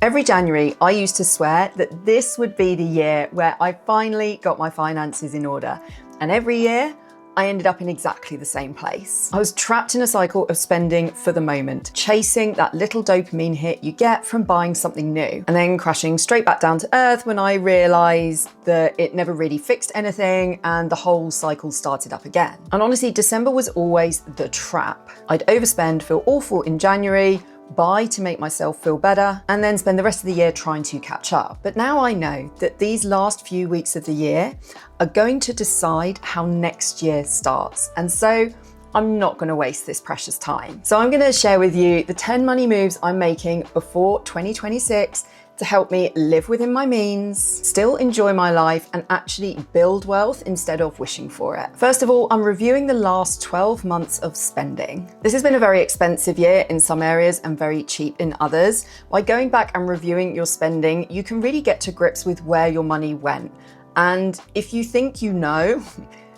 Every January, I used to swear that this would be the year where I finally got my finances in order. And every year, I ended up in exactly the same place. I was trapped in a cycle of spending for the moment, chasing that little dopamine hit you get from buying something new, and then crashing straight back down to earth when I realized that it never really fixed anything and the whole cycle started up again. And honestly, December was always the trap. I'd overspend, feel awful in January, buy to make myself feel better, and then spend the rest of the year trying to catch up. But now I know that these last few weeks of the year are going to decide how next year starts. And so I'm not going to waste this precious time. So I'm going to share with you the 10 money moves I'm making before 2026 to help me live within my means, still enjoy my life, and actually build wealth instead of wishing for it. First of all, I'm reviewing the last 12 months of spending. This has been a very expensive year in some areas and very cheap in others. By going back and reviewing your spending, you can really get to grips with where your money went. And if you think you know,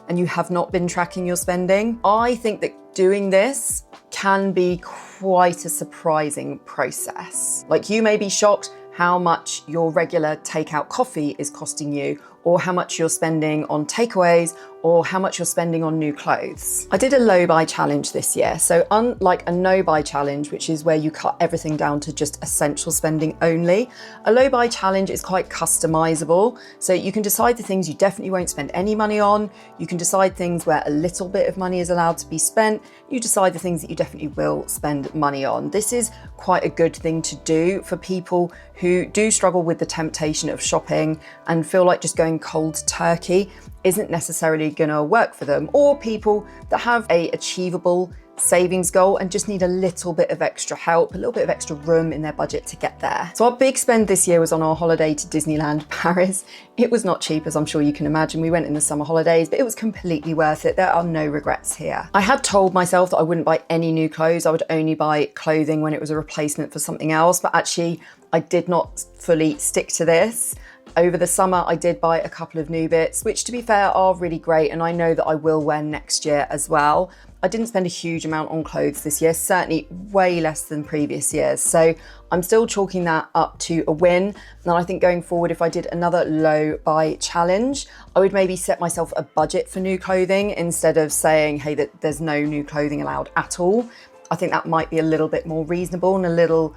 and you have not been tracking your spending, I think that doing this can be quite a surprising process. Like, you may be shocked how much your regular takeout coffee is costing you, or how much you're spending on takeaways, or how much you're spending on new clothes. I did a low buy challenge this year. So unlike a no buy challenge, which is where you cut everything down to just essential spending only, a low buy challenge is quite customizable. So you can decide the things you definitely won't spend any money on. You can decide things where a little bit of money is allowed to be spent. You decide the things that you definitely will spend money on. This is quite a good thing to do for people who do struggle with the temptation of shopping and feel like just going cold turkey isn't necessarily going to work for them, or people that have a achievable savings goal and just need a little bit of extra help, a little bit of extra room in their budget to get there. So our big spend this year was on our holiday to Disneyland Paris. It was not cheap, as I'm sure you can imagine. We went in the summer holidays, but it was completely worth it. There are no regrets here. I had told myself that I wouldn't buy any new clothes. I would only buy clothing when it was a replacement for something else, but actually I did not fully stick to this. Over the summer, I did buy a couple of new bits, which to be fair are really great, and I know that I will wear next year as well. I didn't spend a huge amount on clothes this year, certainly way less than previous years. So I'm still chalking that up to a win. And I think going forward, if I did another low buy challenge, I would maybe set myself a budget for new clothing instead of saying, hey, that there's no new clothing allowed at all. I think that might be a little bit more reasonable and a little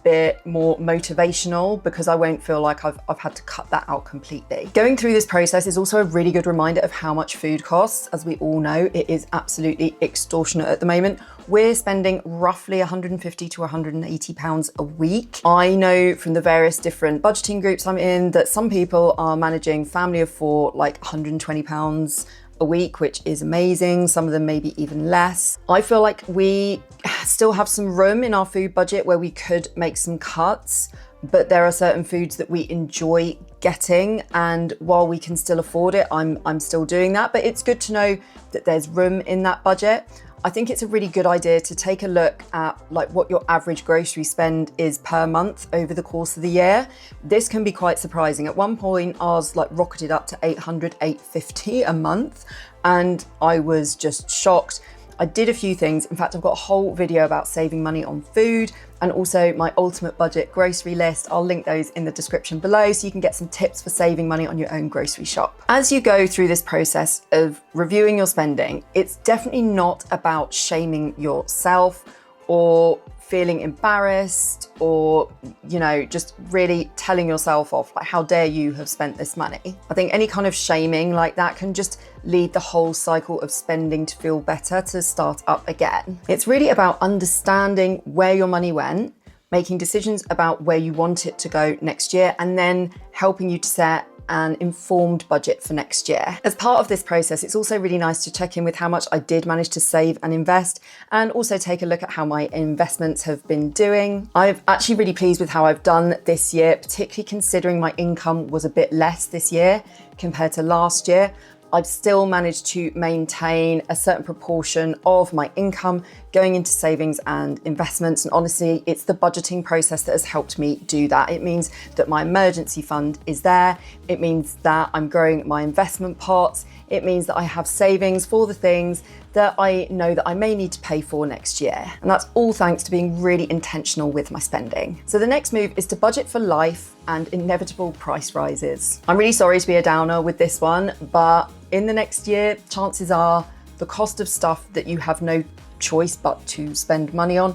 bit more motivational, because I won't feel like I've had to cut that out completely. Going through this process is also a really good reminder of how much food costs. As we all know, it is absolutely extortionate at the moment. We're spending roughly 150 to 180 pounds a week. I know from the various different budgeting groups I'm in that some people are managing family of 4 like 120 pounds a week, which is amazing. Some of them maybe even less. I feel like we still have some room in our food budget where we could make some cuts, but there are certain foods that we enjoy getting, and while we can still afford it, I'm still doing that. But it's good to know that there's room in that budget. I think it's a really good idea to take a look at like what your average grocery spend is per month over the course of the year. This can be quite surprising. At one point, ours like rocketed up to 800, 850 a month, and I was just shocked. I did a few things. In fact, I've got a whole video about saving money on food and also my ultimate budget grocery list. I'll link those in the description below so you can get some tips for saving money on your own grocery shop. As you go through this process of reviewing your spending, it's definitely not about shaming yourself or feeling embarrassed or, you know, just really telling yourself off, like, how dare you have spent this money? I think any kind of shaming like that can just lead the whole cycle of spending to feel better to start up again. It's really about understanding where your money went, making decisions about where you want it to go next year, and then helping you to set an informed budget for next year. As part of this process, it's also really nice to check in with how much I did manage to save and invest, and also take a look at how my investments have been doing. I'm actually really pleased with how I've done this year, particularly considering my income was a bit less this year compared to last year. I've still managed to maintain a certain proportion of my income going into savings and investments. And honestly, it's the budgeting process that has helped me do that. It means that my emergency fund is there. It means that I'm growing my investment pots. It means that I have savings for the things that I know that I may need to pay for next year. And that's all thanks to being really intentional with my spending. So the next move is to budget for life and inevitable price rises. I'm really sorry to be a downer with this one, but in the next year, chances are the cost of stuff that you have no choice but to spend money on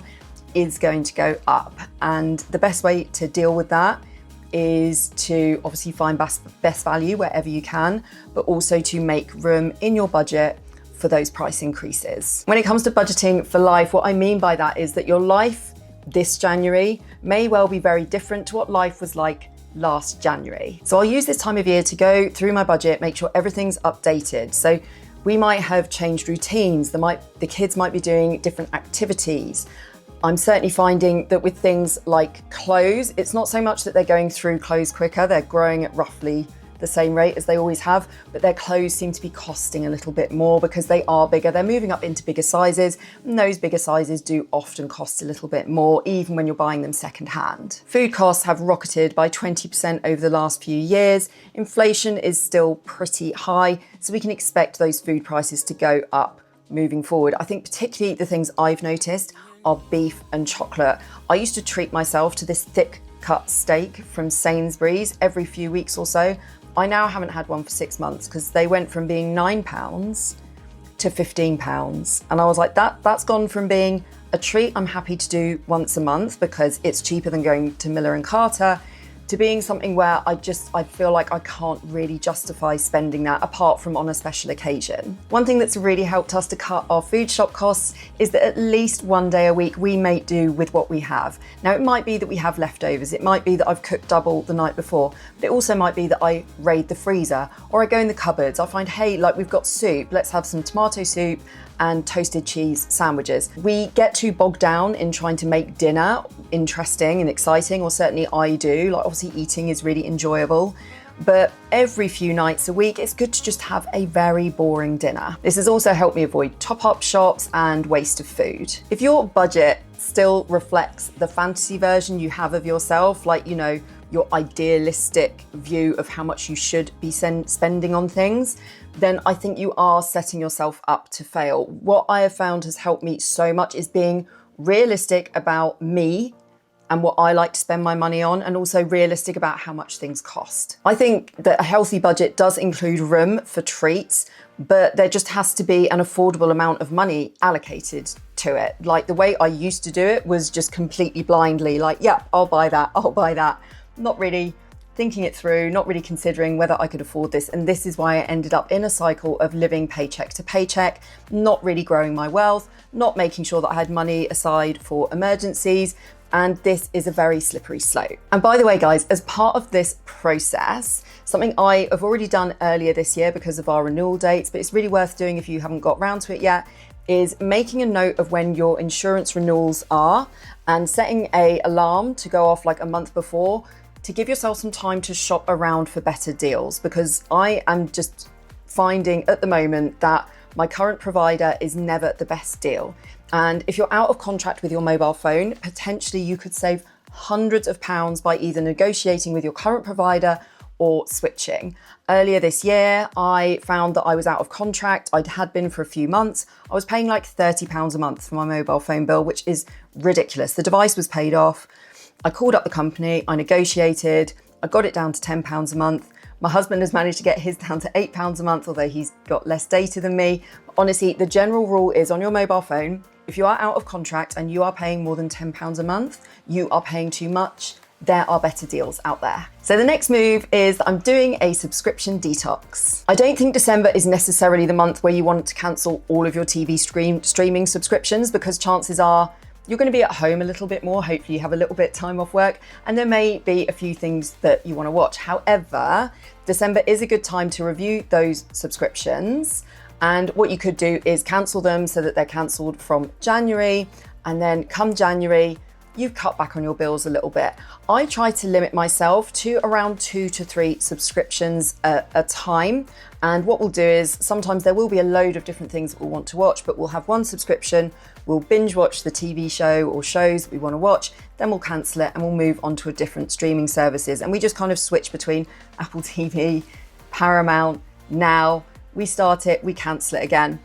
is going to go up. And the best way to deal with that is to obviously find best value wherever you can, but also to make room in your budget for those price increases. When it comes to budgeting for life, what I mean by that is that your life this January may well be very different to what life was like last January. So I'll use this time of year to go through my budget, make sure everything's updated. So we might have changed routines. The kids might be doing different activities. I'm certainly finding that with things like clothes, it's not so much that they're going through clothes quicker, they're growing at roughly the same rate as they always have, but their clothes seem to be costing a little bit more because they are bigger. They're moving up into bigger sizes, and those bigger sizes do often cost a little bit more, even when you're buying them secondhand. Food costs have rocketed by 20% over the last few years. Inflation is still pretty high, so we can expect those food prices to go up moving forward. I think particularly the things I've noticed are beef and chocolate. I used to treat myself to this thick cut steak from Sainsbury's every few weeks or so. I now haven't had one for 6 months because they went from being £9 to £15. And I was like, that's gone from being a treat I'm happy to do once a month because it's cheaper than going to Miller and Carter, to being something where I feel like I can't really justify spending that apart from on a special occasion. One thing that's really helped us to cut our food shop costs is that at least one day a week we make do with what we have. Now it might be that we have leftovers, it might be that I've cooked double the night before, but it also might be that I raid the freezer or I go in the cupboards. I find, hey, like we've got soup, let's have some tomato soup and toasted cheese sandwiches. We get too bogged down in trying to make dinner interesting and exciting, or certainly I do. Like obviously eating is really enjoyable, but every few nights a week, it's good to just have a very boring dinner. This has also helped me avoid top-up shops and waste of food. If your budget still reflects the fantasy version you have of yourself, like, you know, your idealistic view of how much you should be spending on things, then I think you are setting yourself up to fail. What I have found has helped me so much is being realistic about me and what I like to spend my money on, and also realistic about how much things cost. I think that a healthy budget does include room for treats, but there just has to be an affordable amount of money allocated to it. Like the way I used to do it was just completely blindly, like, yeah, I'll buy that, not really thinking it through, not really considering whether I could afford this. And this is why I ended up in a cycle of living paycheck to paycheck, not really growing my wealth, not making sure that I had money aside for emergencies. And this is a very slippery slope. And by the way, guys, as part of this process, something I have already done earlier this year because of our renewal dates, but it's really worth doing if you haven't got round to it yet, is making a note of when your insurance renewals are and setting an alarm to go off like a month before to give yourself some time to shop around for better deals. Because I am just finding at the moment that my current provider is never the best deal. And if you're out of contract with your mobile phone, potentially you could save hundreds of pounds by either negotiating with your current provider or switching. Earlier this year, I found that I was out of contract. I had been for a few months. I was paying like £30 a month for my mobile phone bill, which is ridiculous. The device was paid off. I called up the company, I negotiated, I got it down to £10 a month. My husband has managed to get his down to £8 a month, although he's got less data than me. Honestly, the general rule is on your mobile phone, if you are out of contract and you are paying more than £10 a month, you are paying too much. There are better deals out there. So the next move is that I'm doing a subscription detox. I don't think December is necessarily the month where you want to cancel all of your TV streaming subscriptions, because chances are you're going to be at home a little bit more. Hopefully you have a little bit of time off work and there may be a few things that you want to watch. However, December is a good time to review those subscriptions. And what you could do is cancel them so that they're cancelled from January, and then come January, you've cut back on your bills a little bit. I try to limit myself to around 2 to 3 subscriptions a time. And what we'll do is sometimes there will be a load of different things that we'll want to watch, but we'll have one subscription, we'll binge watch the TV show or shows we want to watch, then we'll cancel it and we'll move on to a different streaming services. And we just kind of switch between Apple TV, Paramount, Now. We start it, we cancel it again.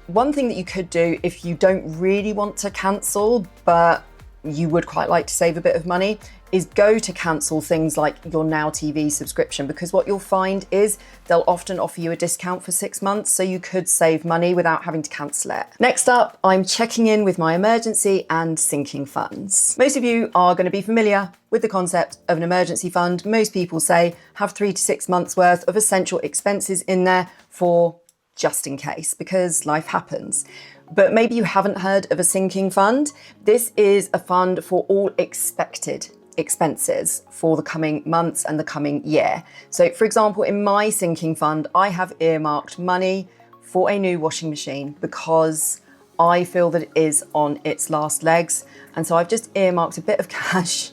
One thing that you could do if you don't really want to cancel, but you would quite like to save a bit of money, is go to cancel things like your Now TV subscription, because what you'll find is they'll often offer you a discount for 6 months, so you could save money without having to cancel it. Next up, I'm checking in with my emergency and sinking funds. Most of you are going to be familiar with the concept of an emergency fund. Most people say have 3 to 6 months worth of essential expenses in there for just in case, because life happens. But maybe you haven't heard of a sinking fund. This is a fund for all expected expenses for the coming months and the coming year. So for example, in my sinking fund, I have earmarked money for a new washing machine because I feel that it is on its last legs. And so I've just earmarked a bit of cash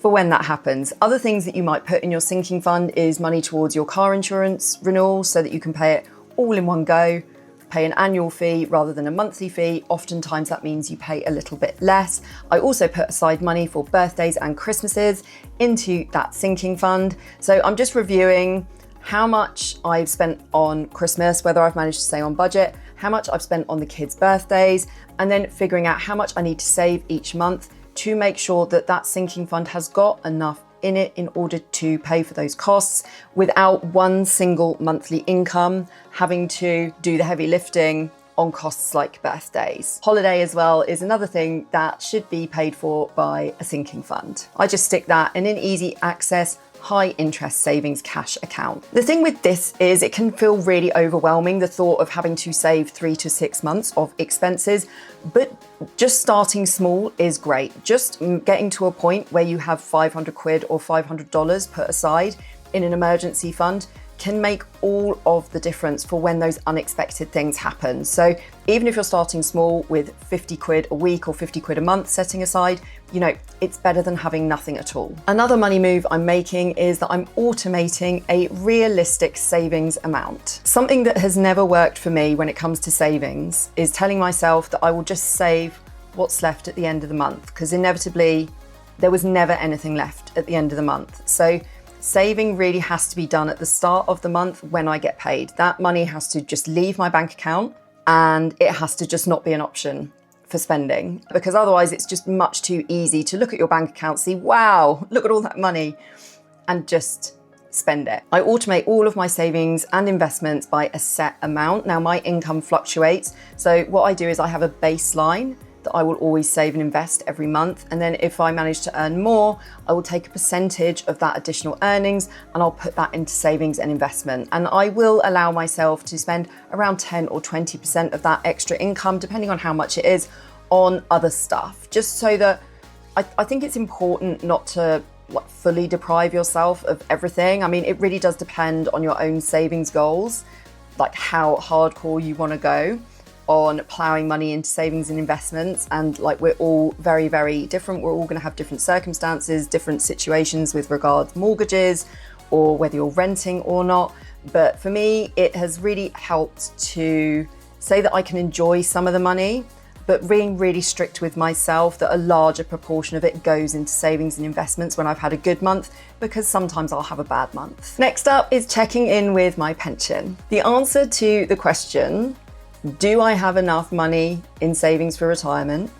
for when that happens. Other things that you might put in your sinking fund is money towards your car insurance renewal so that you can pay it all in one go. Pay an annual fee rather than a monthly fee. Oftentimes that means you pay a little bit less. I also put aside money for birthdays and Christmases into that sinking fund. So I'm just reviewing how much I've spent on Christmas, whether I've managed to stay on budget, how much I've spent on the kids' birthdays, and then figuring out how much I need to save each month to make sure that that sinking fund has got enough in it in order to pay for those costs without one single monthly income having to do the heavy lifting on costs like birthdays. Holiday as well is another thing that should be paid for by a sinking fund. I just stick that in an easy access, high interest savings cash account. The thing with this is it can feel really overwhelming, the thought of having to save 3 to 6 months of expenses, but just starting small is great. Just getting to a point where you have 500 quid or $500 put aside in an emergency fund can make all of the difference for when those unexpected things happen. So even if you're starting small with 50 quid a week or 50 quid a month setting aside, you know, it's better than having nothing at all. Another money move I'm making is that I'm automating a realistic savings amount. Something that has never worked for me when it comes to savings is telling myself that I will just save what's left at the end of the month, because inevitably there was never anything left at the end of the month. So saving really has to be done at the start of the month when I get paid. That money has to just leave my bank account and it has to just not be an option for spending, because otherwise it's just much too easy to look at your bank account, see, wow, look at all that money, and just spend it. I automate all of my savings and investments by a set amount. Now my income fluctuates, so what I do is I have a baseline that I will always save and invest every month. And then if I manage to earn more, I will take a percentage of that additional earnings and I'll put that into savings and investment. And I will allow myself to spend around 10 or 20% of that extra income, depending on how much it is, on other stuff, just so that I think it's important not to fully deprive yourself of everything. I mean, it really does depend on your own savings goals, like how hardcore you want to go on plowing money into savings and investments. And like, we're all very, very different. We're all going to have different circumstances, different situations with regards mortgages or whether you're renting or not. But for me, it has really helped to say that I can enjoy some of the money, but being really strict with myself that a larger proportion of it goes into savings and investments when I've had a good month, because sometimes I'll have a bad month. Next up is checking in with my pension. The answer to the question, do I have enough money in savings for retirement,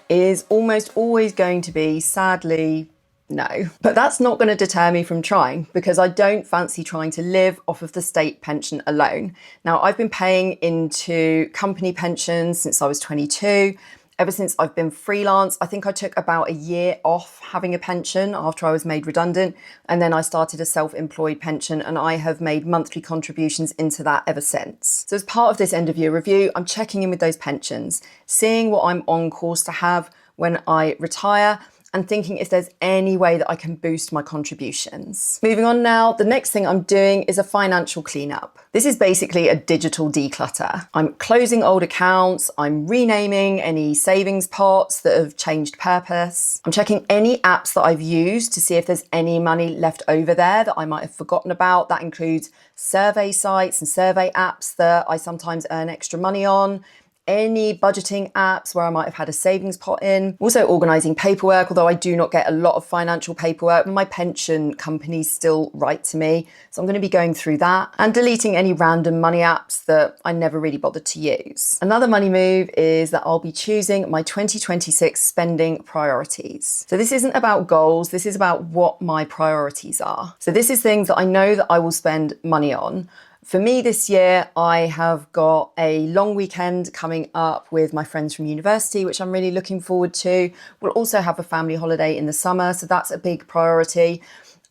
is almost always going to be, sadly, no. But that's not going to deter me from trying, because I don't fancy trying to live off of the state pension alone. Now, I've been paying into company pensions since I was 22. Ever since I've been freelance, I think I took about a year off having a pension after I was made redundant. And then I started a self-employed pension, and I have made monthly contributions into that ever since. So as part of this end of year review, I'm checking in with those pensions, seeing what I'm on course to have when I retire, and thinking if there's any way that I can boost my contributions. Moving on now, the next thing I'm doing is a financial cleanup. This is basically a digital declutter. I'm closing old accounts, I'm renaming any savings pots that have changed purpose. I'm checking any apps that I've used to see if there's any money left over there that I might have forgotten about. That includes survey sites and survey apps that I sometimes earn extra money on, any budgeting apps where I might have had a savings pot in. Also organising paperwork, although I do not get a lot of financial paperwork. My pension companies still write to me, so I'm going to be going through that. And deleting any random money apps that I never really bothered to use. Another money move is that I'll be choosing my 2026 spending priorities. So this isn't about goals, this is about what my priorities are. So this is things that I know that I will spend money on. For me this year, I have got a long weekend coming up with my friends from university, which I'm really looking forward to. We'll also have a family holiday in the summer, so that's a big priority.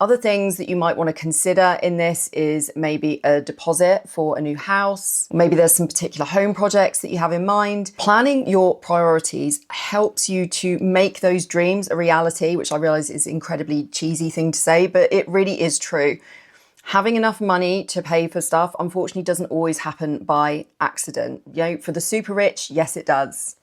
Other things that you might want to consider in this is maybe a deposit for a new house. Maybe there's some particular home projects that you have in mind. Planning your priorities helps you to make those dreams a reality, which I realize is an incredibly cheesy thing to say, but it really is true. Having enough money to pay for stuff, unfortunately, doesn't always happen by accident. You know, for the super rich, yes, it does.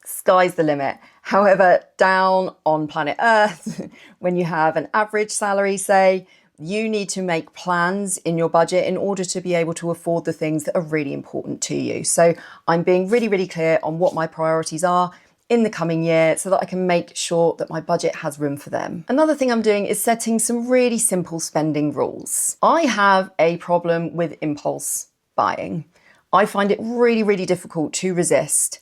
Sky's the limit. However, down on planet Earth, when you have an average salary, say, you need to make plans in your budget in order to be able to afford the things that are really important to you. So I'm being really, really clear on what my priorities are in the coming year so that I can make sure that my budget has room for them. Another thing I'm doing is setting some really simple spending rules. I have a problem with impulse buying. I find it really, really difficult to resist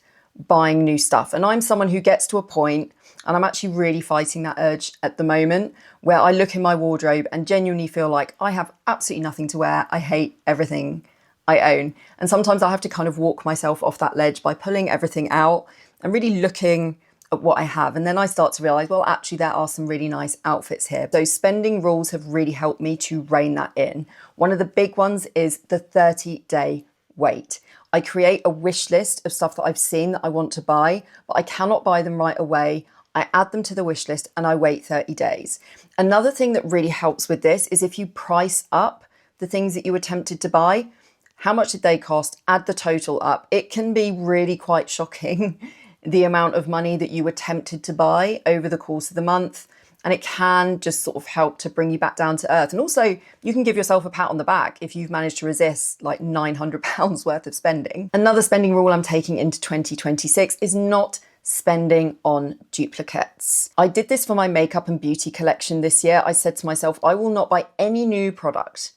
buying new stuff. And I'm someone who gets to a point, and I'm actually really fighting that urge at the moment, where I look in my wardrobe and genuinely feel like I have absolutely nothing to wear. I hate everything I own. And sometimes I have to kind of walk myself off that ledge by pulling everything out and really looking at what I have. And then I start to realize, well, actually, there are some really nice outfits here. Those spending rules have really helped me to rein that in. One of the big ones is the 30-day wait. I create a wish list of stuff that I've seen that I want to buy, but I cannot buy them right away. I add them to the wish list and I wait 30 days. Another thing that really helps with this is if you price up the things that you were tempted to buy, how much did they cost? Add the total up. It can be really quite shocking the amount of money that you were tempted to buy over the course of the month. And it can just sort of help to bring you back down to earth. And also you can give yourself a pat on the back if you've managed to resist like £900 worth of spending. Another spending rule I'm taking into 2026 is not spending on duplicates. I did this for my makeup and beauty collection this year. I said to myself, I will not buy any new product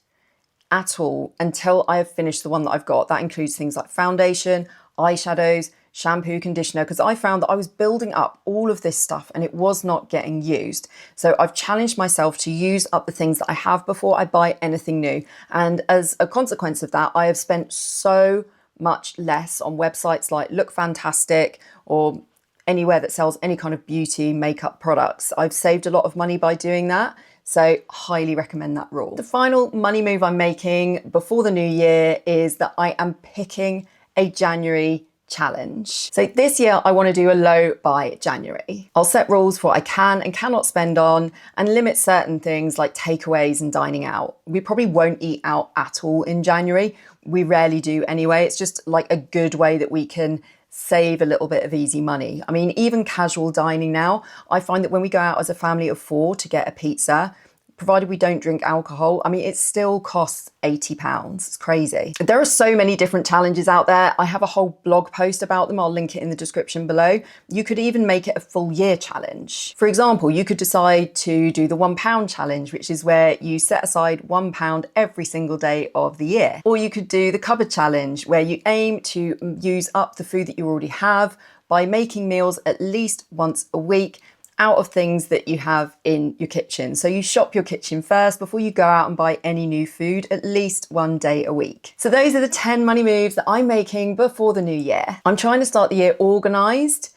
at all until I have finished the one that I've got. That includes things like foundation, eyeshadows, shampoo, conditioner, because I found that I was building up all of this stuff and it was not getting used. So I've challenged myself to use up the things that I have before I buy anything new. And as a consequence of that, I have spent so much less on websites like Look Fantastic or anywhere that sells any kind of beauty makeup products. I've saved a lot of money by doing that. So highly recommend that rule. The final money move I'm making before the new year is that I am picking a January challenge. So this year I want to do a low by January. I'll set rules for what I can and cannot spend on and limit certain things like takeaways and dining out. We probably won't eat out at all in January. We rarely do anyway. It's just like a good way that we can save a little bit of easy money. I mean, even casual dining now, I find that when we go out as a family of 4 to get a pizza, provided we don't drink alcohol, I mean, it still costs £80. It's crazy. There are so many different challenges out there. I have a whole blog post about them. I'll link it in the description below. You could even make it a full year challenge. For example, you could decide to do the £1 challenge, which is where you set aside £1 every single day of the year. Or you could do the cupboard challenge, where you aim to use up the food that you already have by making meals at least once a week out of things that you have in your kitchen. So you shop your kitchen first before you go out and buy any new food at least one day a week. So those are the 10 money moves that I'm making before the new year. I'm trying to start the year organized,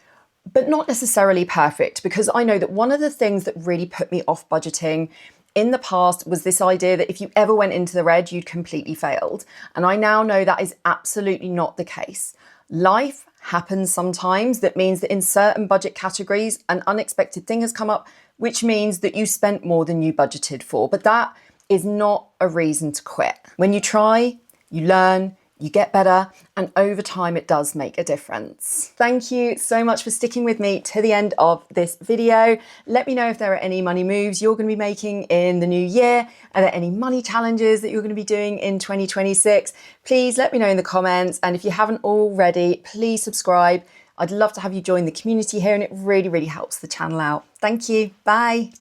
but not necessarily perfect, because I know that one of the things that really put me off budgeting in the past was this idea that if you ever went into the red, you'd completely failed. And I now know that is absolutely not the case. Life happens sometimes that means that in certain budget categories, an unexpected thing has come up, which means that you spent more than you budgeted for. But that is not a reason to quit. When you try, you learn, you get better, and over time it does make a difference. Thank you so much for sticking with me to the end of this video. Let me know if there are any money moves you're going to be making in the new year. Are there any money challenges that you're going to be doing in 2026? Please let me know in the comments. And if you haven't already, please subscribe. I'd love to have you join the community here, and it really, really helps the channel out. Thank you. Bye.